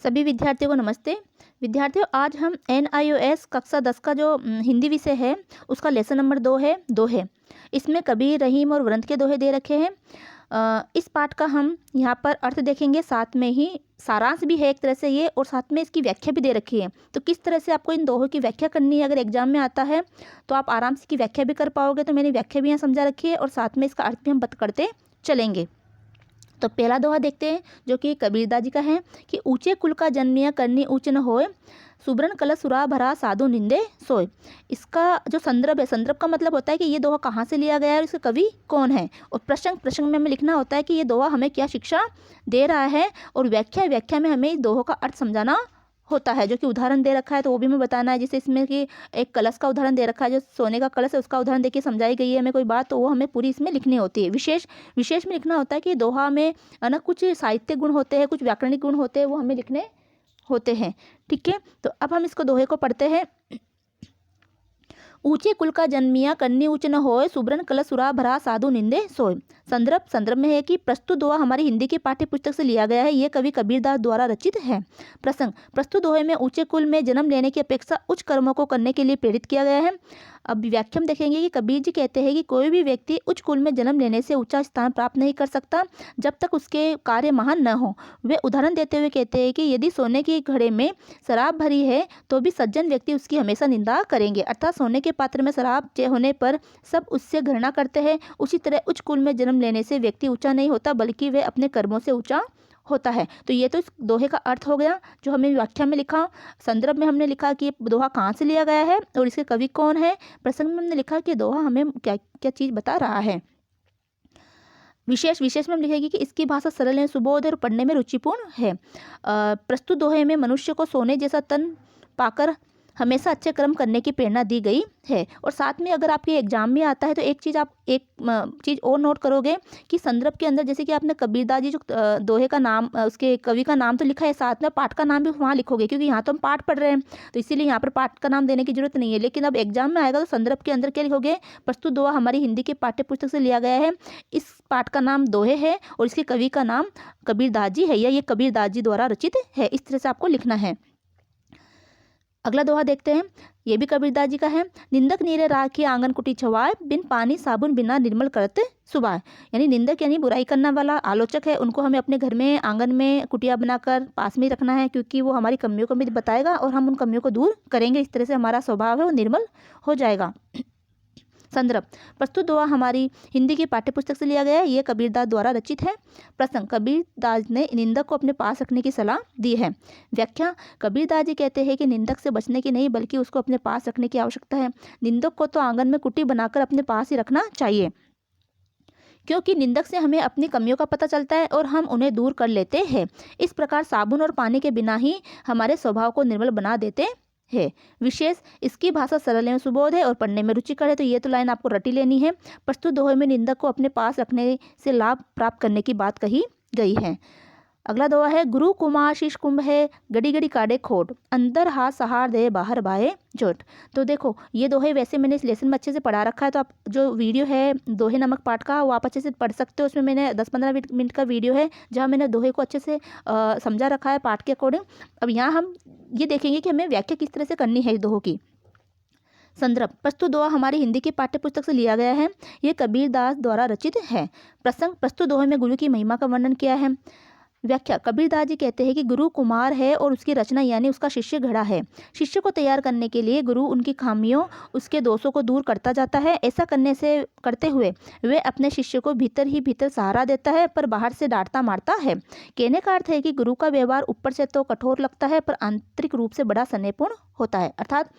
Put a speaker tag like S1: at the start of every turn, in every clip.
S1: सभी विद्यार्थियों को नमस्ते। विद्यार्थियों, आज हम NIOS कक्षा 10 का जो हिंदी विषय है उसका लेसन नंबर 2 है दोहे। इसमें कबीर, रहीम और वृंत के दोहे दे रखे हैं। इस पाठ का हम यहाँ पर अर्थ देखेंगे, साथ में ही सारांश भी है एक तरह से ये, और साथ में इसकी व्याख्या भी दे रखी है। तो किस तरह से आपको इन दोहों की व्याख्या करनी है, अगर एग्जाम में आता है तो आप आराम से इसकी व्याख्या भी कर पाओगे। तो मैंने व्याख्या भी यहाँ समझा रखी है और साथ में इसका अर्थ भी हम बत करते चलेंगे। तो पहला दोहा देखते हैं जो कि कबीरदास जी का है कि ऊंचे कुल का जन्मिया करनी ऊंच न होए, सुब्रन कलश सुरा भरा साधु निंदे सोए। इसका जो संदर्भ है, संदर्भ का मतलब होता है कि ये दोहा कहाँ से लिया गया है और इसका कवि कौन है, और प्रसंग में हमें लिखना होता है कि ये दोहा हमें क्या शिक्षा दे रहा है, और व्याख्या में हमें इस दोहों का अर्थ समझाना होता है। जो कि उदाहरण दे रखा है तो वो भी हमें बताना है। जैसे इसमें कि एक कलश का उदाहरण दे रखा है, जो सोने का कलश है उसका उदाहरण देके समझाई गई है हमें कोई बात, तो वो हमें पूरी इसमें लिखनी होती है। विशेष में लिखना होता है कि दोहा में है ना कुछ साहित्यिक गुण होते हैं, कुछ व्याकरणिक गुण होते हैं, वो हमें लिखने होते हैं। ठीक है, तो अब हम इसको दोहे को पढ़ते हैं। ऊंचे कुल का जन्मिया करनी ऊंच न होए, सुब्रन कलश सुरा भरा साधु निंदे सोए। संदर्भ में है कि प्रस्तुत दोहा हमारी हिंदी की पाठ्य पुस्तक से लिया गया है। ये कवि कबीरदास द्वारा रचित है। प्रसंग, प्रस्तुत दोहे में ऊंचे कुल में जन्म लेने की अपेक्षा उच्च कर्मों को करने के लिए प्रेरित किया गया है। अब व्याख्या में देखेंगे कि कबीर जी कहते हैं कि कोई भी व्यक्ति उच्च कुल में जन्म लेने से ऊंचा स्थान प्राप्त नहीं कर सकता जब तक उसके कार्य महान न हो। वे उदाहरण देते हुए कहते हैं कि यदि सोने की घड़े में शराब भरी है तो भी सज्जन व्यक्ति उसकी हमेशा निंदा करेंगे। अर्थात सोने के पात्र में शराब होने पर सब उससे घृणा करते हैं। उसी तरह उच्च कुल में जन्म लेने से व्यक्ति ऊंचा नहीं होता, बल्कि वह अपने कर्मों से ऊंचा होता है। तो ये तो इस दोहे का अर्थ हो गया जो हमें व्याख्या में लिखा। संदर्भ में हमने लिखा कि दोहा कहाँ से लिया गया है और इसके कवि कौन है। प्रसंग में हमने लिखा कि दोहा हमें क्या क्या चीज़ बता रहा है। विशेष में हम लिखेंगे कि इसकी भाषा सरल है, सुबोध और पढ़ने में रुचिपूर्ण है। प्रस्तुत दोहे में मनुष्य को सोने जैसा तन पाकर हमेशा अच्छे कर्म करने की प्रेरणा दी गई है। और साथ में अगर आपके एग्जाम में आता है तो एक चीज़ और नोट करोगे कि संदर्भ के अंदर जैसे कि आपने कबीरदास जी जो दोहे का नाम, उसके कवि का नाम तो लिखा है, साथ में पाठ का नाम भी वहाँ लिखोगे, क्योंकि यहाँ तो हम पाठ पढ़ रहे हैं तो इसीलिए यहाँ पर पाठ का नाम देने की जरूरत नहीं है। लेकिन अब एग्जाम में आएगा तो संदर्भ के अंदर क्या लिखोगे, प्रस्तुत दोहा हमारी हिंदी के पाठ्य पुस्तक से लिया गया है, इस पाठ का नाम दोहे है और इसके कवि का नाम कबीरदास जी है, या ये कबीरदास जी द्वारा रचित है। इस तरह से आपको लिखना है। अगला दोहा देखते हैं, ये भी कबीरदास जी का है। निंदक नीरे राखी आंगन कुटी छवाए, बिन पानी साबुन बिना निर्मल करते सुबाह। यानी निंदक यानी बुराई करने वाला आलोचक है, उनको हमें अपने घर में आंगन में कुटिया बनाकर पास में ही रखना है, क्योंकि वो हमारी कमियों को भी बताएगा और हम उन कमियों को दूर करेंगे। इस तरह से हमारा स्वभाव है वो निर्मल हो जाएगा। संदर्भ, प्रस्तुत दोहा हमारी हिंदी की पाठ्यपुस्तक से लिया गया है, ये कबीरदास द्वारा रचित है। प्रसंग, कबीरदास ने निंदक को अपने पास रखने की सलाह दी है। व्याख्या, कबीरदास जी कहते हैं कि निंदक से बचने की नहीं बल्कि उसको अपने पास रखने की आवश्यकता है। निंदक को तो आंगन में कुटी बनाकर अपने पास ही रखना चाहिए, क्योंकि निंदक से हमें अपनी कमियों का पता चलता है और हम उन्हें दूर कर लेते हैं। इस प्रकार साबुन और पानी के बिना ही हमारे स्वभाव को निर्मल बना देते है। विशेष, इसकी भाषा सरल एवं सुबोध है और पढ़ने में रुचिकर है। तो ये तो लाइन आपको रटी लेनी है। प्रस्तुत दोहे में निंदक को अपने पास रखने से लाभ प्राप्त करने की बात कही गई है। अगला दोहा है, गुरु कुमार शीश कुंभ है, गड़ी गड़ी काटे खोट, अंदर हाथ सहार दे बाहर बाहे जोट। तो देखो ये दोहे वैसे मैंने इस लेसन में अच्छे से पढ़ा रखा है, तो आप जो वीडियो है दोहे नमक पाठ का वो आप अच्छे से पढ़ सकते हो। उसमें मैंने 10-15 मिनट का वीडियो है जहाँ मैंने दोहे को अच्छे से समझा रखा है पाठ के अकॉर्डिंग। अब यहाँ हम ये देखेंगे कि हमें व्याख्या किस तरह से करनी है इस दोहों की। संदर्भ, प्रस्तुत दोहा हमारी हिंदी की पाठ्य पुस्तक से लिया गया है, ये कबीरदास द्वारा रचित है। प्रसंग, प्रस्तुत दोहे में गुरु की महिमा का वर्णन किया है। व्याख्या, कबीरदास जी कहते हैं कि गुरु कुमार है और उसकी रचना यानी उसका शिष्य घड़ा है। शिष्य को तैयार करने के लिए गुरु उनकी खामियों, उसके दोषों को दूर करता जाता है। ऐसा करते हुए वे अपने शिष्य को भीतर ही भीतर सहारा देता है, पर बाहर से डांटता मारता है। कहने का अर्थ है कि गुरु का व्यवहार ऊपर से तो कठोर लगता है पर आंतरिक रूप से बड़ा स्नेहपूर्ण होता है। अर्थात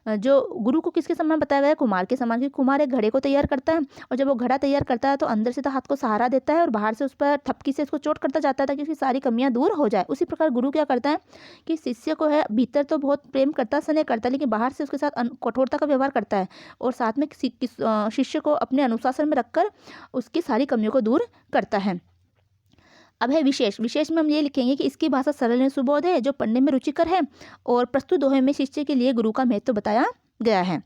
S1: जो गुरु को किसके समान बताया गया है, कुमार के समान, क्योंकि कुमार एक घड़े को तैयार करता है और जब वो घड़ा तैयार करता है तो अंदर से तो हाथ को सहारा देता है और बाहर से उस पर थपकी से उसको चोट करता जाता है ताकि उसकी सारी कमियां दूर हो जाए। उसी प्रकार गुरु क्या करता है कि शिष्य को है भीतर तो बहुत प्रेम करता, स्नेह करता है, लेकिन बाहर से उसके साथ कठोरता का व्यवहार करता है और साथ में शिष्य को अपने अनुशासन में रखकर उसकी सारी कमियों को दूर करता है। अब है विशेष में हम ये लिखेंगे कि इसकी भाषा सरल एवं सुबोध है, जो पढ़ने में रुचिकर है और प्रस्तुत दोहे में शिष्य के लिए गुरु का महत्व बताया गया है।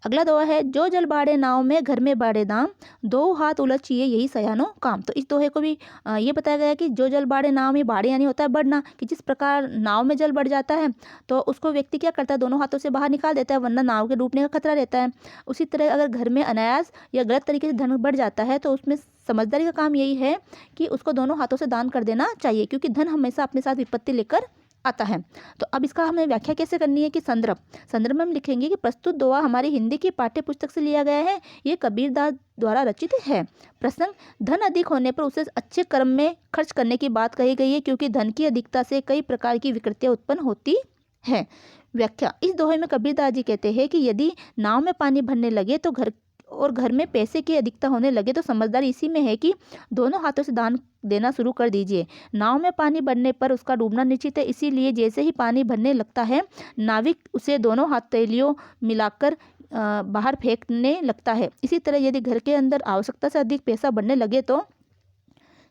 S1: अगला दोहा है, जो जल बाड़े नाव में घर में बाड़े दाम, दो हाथ उलझिए यही सयानो काम। तो इस दोहे को भी ये बताया गया है कि जो जल बाड़े नाव में, बाड़े यानी होता है बढ़ना, कि जिस प्रकार नाव में जल बढ़ जाता है तो उसको व्यक्ति क्या करता है, दोनों हाथों से बाहर निकाल देता है, वरना नाव के डूबने का खतरा रहता है। उसी तरह अगर घर में अनायास या गलत तरीके से धन बढ़ जाता है तो उसमें समझदारी का काम यही है कि उसको दोनों हाथों से दान कर देना चाहिए, क्योंकि धन हमेशा अपने साथ विपत्ति लेकर आता है। तो अब इसका हमें व्याख्या कैसे करनी है कि संदर्भ में हम लिखेंगे कि प्रस्तुत दोहा हमारी हिंदी की पाठ्य पुस्तक से लिया गया है। ये कबीरदास द्वारा रचित है। प्रसंग, धन अधिक होने पर उसे अच्छे कर्म में खर्च करने की बात कही गई है, क्योंकि धन की अधिकता से कई प्रकार की विकृतियां उत्पन्न होती है। व्याख्या, इस दोहे में कबीरदास जी कहते हैं कि यदि नाव में पानी भरने लगे तो घर में पैसे की अधिकता होने लगे तो समझदारी इसी में है कि दोनों हाथों से दान देना शुरू कर दीजिए। नाव में पानी भरने पर उसका डूबना निश्चित है, इसीलिए जैसे ही पानी भरने लगता है नाविक उसे दोनों हथेलियों मिलाकर बाहर फेंकने लगता है। इसी तरह यदि घर के अंदर आवश्यकता से अधिक पैसा बढ़ने लगे तो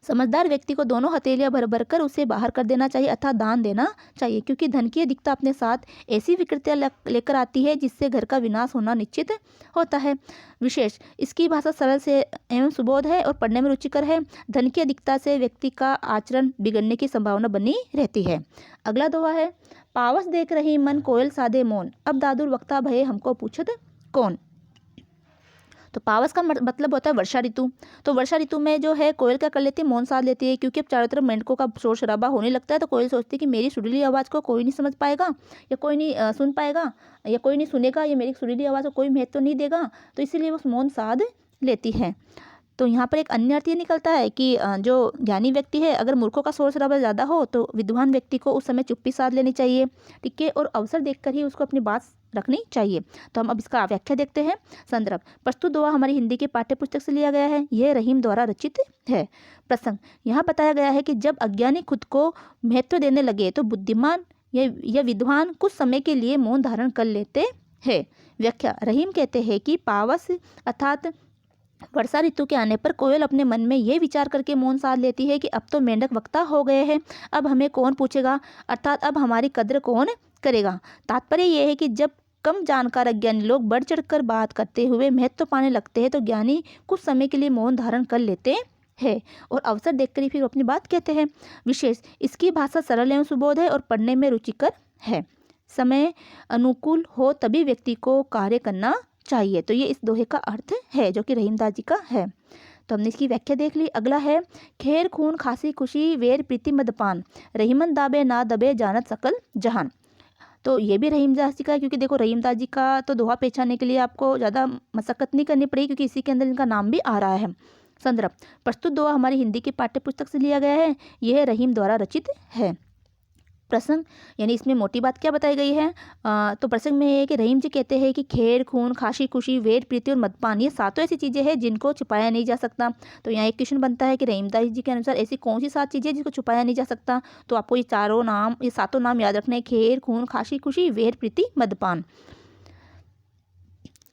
S1: समझदार व्यक्ति को दोनों हथेलियां भर भर कर उसे बाहर कर देना चाहिए, अर्थात दान देना चाहिए, क्योंकि धन की अधिकता अपने साथ ऐसी विकृतियां लेकर आती है जिससे घर का विनाश होना निश्चित होता है। विशेष, इसकी भाषा सरल से एवं सुबोध है और पढ़ने में रुचिकर है। धन की अधिकता से व्यक्ति का आचरण बिगड़ने की संभावना बनी रहती है। अगला दोहा है, पावस देख रही मन कोयल साधे मौन, अब दादुर वक्ता भये हमको पूछत कौन। तो पावस का मतलब होता है वर्षा ऋतु। तो वर्षा ऋतु में जो है कोयल क्या कर लेती है, मौन साध लेती है, क्योंकि अब चारों तरफ मेंढकों का शोर शराबा होने लगता है। तो कोयल सोचती है कि मेरी सुरीली आवाज़ को कोई नहीं समझ पाएगा, या कोई नहीं सुन पाएगा, या कोई नहीं सुनेगा, या मेरी सुरीली आवाज़ को कोई महत्व तो नहीं देगा, तो इसीलिए वो मौन साध लेती है। तो यहाँ पर एक अन्य अर्थ ये निकलता है कि जो ज्ञानी व्यक्ति है, अगर मूर्खों का शोर शराबा ज़्यादा हो तो विद्वान व्यक्ति को उस समय चुप्पी साध लेनी चाहिए, ठीक है, और अवसर देखकर ही उसको अपनी बात रखनी चाहिए। तो हम अब इसका व्याख्या देखते हैं। संदर्भ, प्रस्तुत दोहा हमारी हिंदी की पाठ्य पुस्तक से लिया गया है। यह रहीम द्वारा रचित है। प्रसंग, यहाँ बताया गया है कि जब अज्ञानी खुद को महत्व देने लगे तो बुद्धिमान या विद्वान कुछ समय के लिए मौन धारण कर लेते हैं। व्याख्या, रहीम कहते हैं कि पावस अर्थात वर्षा ऋतु के आने पर कोयल अपने मन में यह विचार करके मौन साध लेती है कि अब तो मेंढक वक्ता हो गए हैं, अब हमें कौन पूछेगा, अर्थात अब हमारी कद्र कौन करेगा। तात्पर्य यह है कि जब कम जानकार अज्ञानी लोग बढ़ चढ़कर बात करते हुए महत्व पाने लगते हैं तो ज्ञानी कुछ समय के लिए मौन धारण कर लेते हैं और अवसर देखकर ही फिर अपनी बात कहते हैं। विशेष, इसकी भाषा सरल एवं सुबोध है और पढ़ने में रुचिकर है। समय अनुकूल हो तभी व्यक्ति को कार्य करना चाहिए। तो ये इस दोहे का अर्थ है जो कि रहीमदास जी का है। तो हमने इसकी व्याख्या देख ली। अगला है, खेर खून खांसी खुशी वेर प्रीति मदपान, रहीमन दाबे ना दबे जानत सकल जहान। तो ये भी रहीमदास जी का है, क्योंकि देखो रहीमदास जी का तो दोहा पहचानने के लिए आपको ज़्यादा मशक्कत नहीं करनी पड़ेगी, क्योंकि इसी के अंदर इनका नाम भी आ रहा है। संदर्भ, प्रस्तुत दोहा हमारी हिंदी की पाठ्य पुस्तक से लिया गया है। यह रहीम द्वारा रचित है। प्रसंग, यानी इसमें मोटी बात क्या बताई गई है, तो प्रसंग में ये है कि रहीम जी कहते हैं कि खेर खून खांसी खुशी वेर प्रीति और मदपान, ये सातों ऐसी चीज़ें हैं जिनको छुपाया नहीं जा सकता। तो यहाँ एक क्वेश्चन बनता है कि रहीमदास जी के अनुसार ऐसी कौन सी 7 चीज़ें जिसको छुपाया नहीं जा सकता। तो आपको ये सातों नाम याद रखने हैं, खेर खून खांसी खुशी वेर प्रीति मदपान।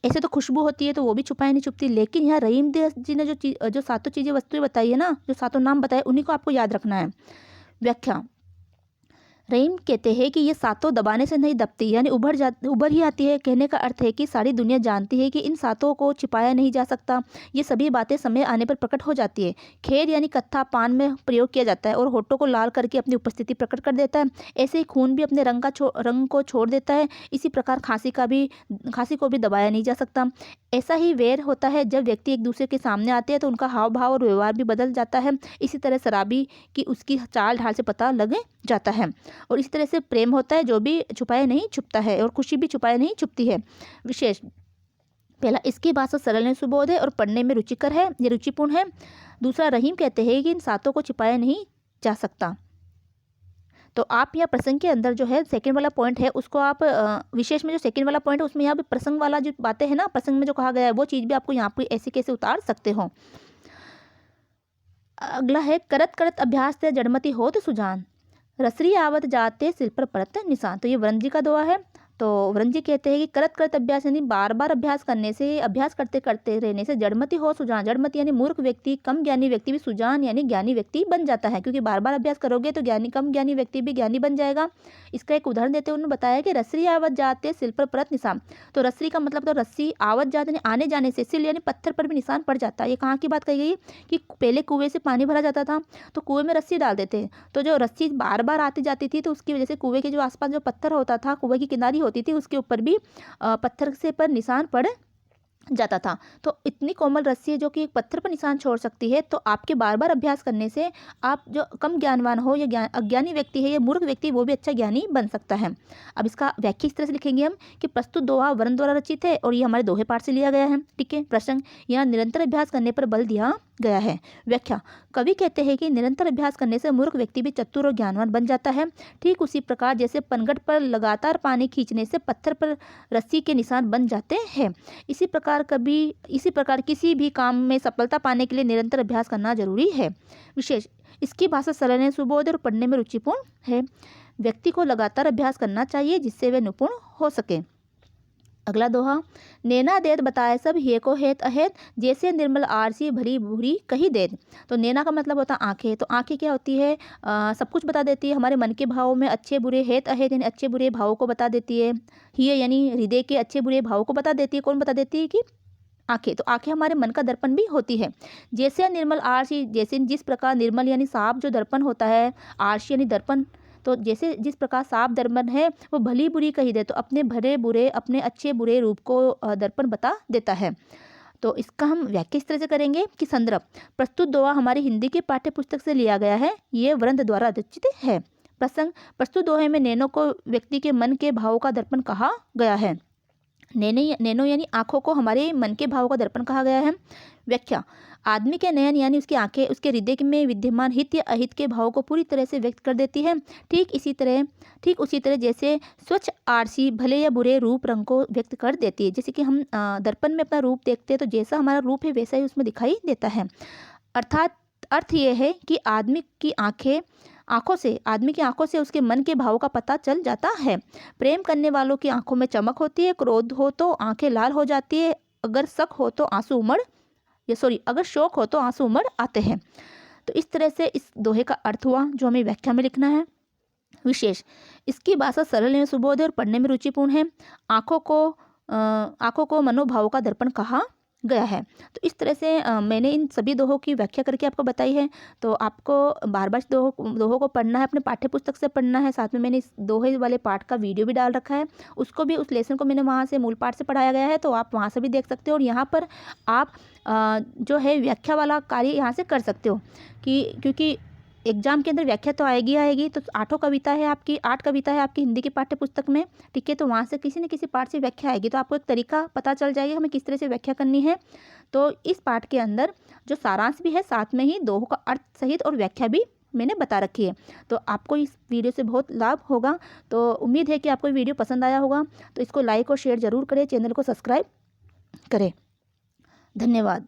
S1: ऐसे तो खुशबू होती है तो वो भी छुपाया नहीं छुपती, लेकिन यहाँ रहीमदास जी ने जो सातों चीज़ें वस्तुएं बताई है ना, जो सातों नाम बताए, उन्हीं को आपको याद रखना है। व्याख्या, रहीम कहते हैं कि ये सातों दबाने से नहीं दबती, यानी उभर ही आती है। कहने का अर्थ है कि सारी दुनिया जानती है कि इन सातों को छिपाया नहीं जा सकता। ये सभी बातें समय आने पर प्रकट हो जाती है। खेर यानी कत्था पान में प्रयोग किया जाता है और होठों को लाल करके अपनी उपस्थिति प्रकट कर देता है। ऐसे ही खून भी अपने रंग को छोड़ देता है। इसी प्रकार खांसी को भी दबाया नहीं जा सकता। ऐसा ही वेर होता है, जब व्यक्ति एक दूसरे के सामने आते हैं तो उनका हाव भाव और व्यवहार भी बदल जाता है। इसी तरह शराबी की उसकी चाल ढाल से पता लग जाता है। और इसी तरह से प्रेम होता है जो भी छुपाया नहीं छुपता है, और खुशी भी छुपाया नहीं छुपती है। विशेष, पहला, इसकी भाषा सरल एवं सुबोध है और पढ़ने में रुचिकर है, ये रुचिपूर्ण है। दूसरा, रहीम कहते हैं कि इन सातों को छिपाया नहीं जा सकता। तो आप यहाँ प्रसंग के अंदर जो है सेकंड वाला पॉइंट है उसको आप विशेष में जो सेकंड वाला पॉइंट है उसमें यहाँ पे प्रसंग वाला जो बातें है ना, प्रसंग में जो कहा गया है वो चीज़ भी आपको यहाँ पे ऐसे कैसे उतार सकते हो। अगला है, करत करत अभ्यास से जड़मती हो तो सुजान, रसरी आवत जाते सिल पर परत निशान। तो ये वरुण जी का दोहा है। तो वरुण जी कहते हैं कि करत करत अभ्यास यानी बार बार अभ्यास करने से, अभ्यास करते करते रहने से जड़मति हो सुजान, जड़मति यानी मूर्ख व्यक्ति, कम ज्ञानी व्यक्ति भी सुजान यानी ज्ञानी व्यक्ति बन जाता है, क्योंकि बार बार अभ्यास करोगे तो कम ज्ञानी व्यक्ति भी ज्ञानी बन जाएगा। इसका एक उदाहरण देते हुए उन्होंने बताया कि रस्सी आवत जाते सिल पर परत निशान। तो रस्सी का मतलब तो रस्सी आवत जाते यानी आने जाने से, सिल यानी पत्थर पर भी निशान पड़ जाता है। ये कहाँ की बात कही गई कि पहले कुएं से पानी भरा जाता था तो कुएं में रस्सी डाल देते हैं, तो जो रस्सी बार बार आती जाती थी तो उसकी वजह से कुएं के जो आसपास जो पत्थर होता था, कुएं की किनारी होती थी, उसके ऊपर भी पत्थर से पर निशान पड़ जाता था। तो इतनी कोमल रस्सी है जो कि एक पत्थर पर निशान छोड़ सकती है। तो आपके बार बार अभ्यास करने से आप जो कम ज्ञानवान हो या अज्ञानी व्यक्ति है या मूर्ख व्यक्ति, वो भी अच्छा ज्ञानी बन सकता है। अब इसका व्याख्या इस तरह से लिखेंगे हम कि प्रस्तुत दोहा वरुण द्वारा रचित है और ये हमारे दोहे पाठ से लिया गया है। ठीक है। प्रसंग, यहाँ निरंतर अभ्यास करने पर बल दिया गया है। व्याख्या, कवि कहते हैं कि निरंतर अभ्यास करने से मूर्ख व्यक्ति भी चतुर और ज्ञानवान बन जाता है। ठीक उसी प्रकार जैसे पनघट पर लगातार पानी खींचने से पत्थर पर रस्सी के निशान बन जाते हैं, इसी प्रकार किसी भी काम में सफलता पाने के लिए निरंतर अभ्यास करना जरूरी है। विशेष, इसकी भाषा सरल है, सुबोध और पढ़ने में रुचिपूर्ण है। व्यक्ति को लगातार अभ्यास करना चाहिए जिससे वे निपुण हो सके। अगला दोहा, नैना देत बताए सब हे को हेत अहेत, जैसे निर्मल आरसी भरी बुरी कही देत। तो नैना का मतलब होता है आंखें। तो आंखें क्या होती है, सब कुछ बता देती है, हमारे मन के भावों में अच्छे बुरे, हेत अहेत यानी अच्छे बुरे भावों को बता देती है। ही यानी हृदय के अच्छे बुरे भावों को बता देती है। कौन बता देती है कि आंखें। तो आंखें हमारे मन का दर्पण भी होती है। जैसे निर्मल आरसी, जैसे जिस प्रकार निर्मल यानी साफ जो दर्पण होता है, आरसी यानी दर्पण, तो जैसे जिस प्रकार साफ दर्पण है वो भली बुरी कही दे, तो अपने भरे बुरे, अपने अच्छे बुरे रूप को दर्पण बता देता है। तो इसका हम व्याख्या इस तरह से करेंगे कि संदर्भ, प्रस्तुत दोहा हमारी हिंदी के पाठ्य पुस्तक से लिया गया है, ये वृंद द्वारा रचित है। प्रसंग, प्रस्तुत दोहे में नैनो को व्यक्ति के मन के भावों का दर्पण कहा गया है। नैनो यानी आंखों को हमारे मन के भावों का दर्पण कहा गया है। व्याख्या, आदमी के नयन यानी उसकी आंखें उसके हृदय में विद्यमान हित या अहित के भावों को पूरी तरह से व्यक्त कर देती है। ठीक उसी तरह जैसे स्वच्छ आरसी भले या बुरे रूप रंग को व्यक्त कर देती है। जैसे कि हम दर्पण में अपना रूप देखते हैं तो जैसा हमारा रूप है वैसा ही उसमें दिखाई देता है। अर्थात अर्थ ये है कि आदमी की आंखों से उसके मन के भावों का पता चल जाता है। प्रेम करने वालों की आंखों में चमक होती है, क्रोध हो तो आंखें लाल हो जाती है, अगर शक हो तो अगर शौक हो तो आंसू उमड़ आते हैं। तो इस तरह से इस दोहे का अर्थ हुआ जो हमें व्याख्या में लिखना है। विशेष, इसकी भाषा सरल है, सुबोध और पढ़ने में रुचिपूर्ण है। आंखों को मनोभावों का दर्पण कहा गया है। तो इस तरह से मैंने इन सभी दोहों की व्याख्या करके आपको बताई है। तो आपको बार बार दोहों को पढ़ना है, अपने पाठ्य पुस्तक से पढ़ना है। साथ में मैंने इस दोहे वाले पाठ का वीडियो भी डाल रखा है, उसको भी, उस लेसन को मैंने वहाँ से मूल पाठ से पढ़ाया गया है, तो आप वहाँ से भी देख सकते हो। और यहाँ पर आप जो है व्याख्या वाला कार्य यहाँ से कर सकते हो क्योंकि एग्जाम के अंदर व्याख्या तो आएगी। तो 8 कविता है आपकी हिंदी की पाठ्य पुस्तक में। ठीक है। तो वहाँ से किसी न किसी पाठ से व्याख्या आएगी, तो आपको एक तरीका पता चल जाएगा हमें किस तरह से व्याख्या करनी है। तो इस पाठ के अंदर जो सारांश भी है, साथ में ही दोहों का अर्थ सहित और व्याख्या भी मैंने बता रखी है। तो आपको इस वीडियो से बहुत लाभ होगा। तो उम्मीद है कि आपको वीडियो पसंद आया होगा। तो इसको लाइक और शेयर ज़रूर करें, चैनल को सब्सक्राइब करें। धन्यवाद।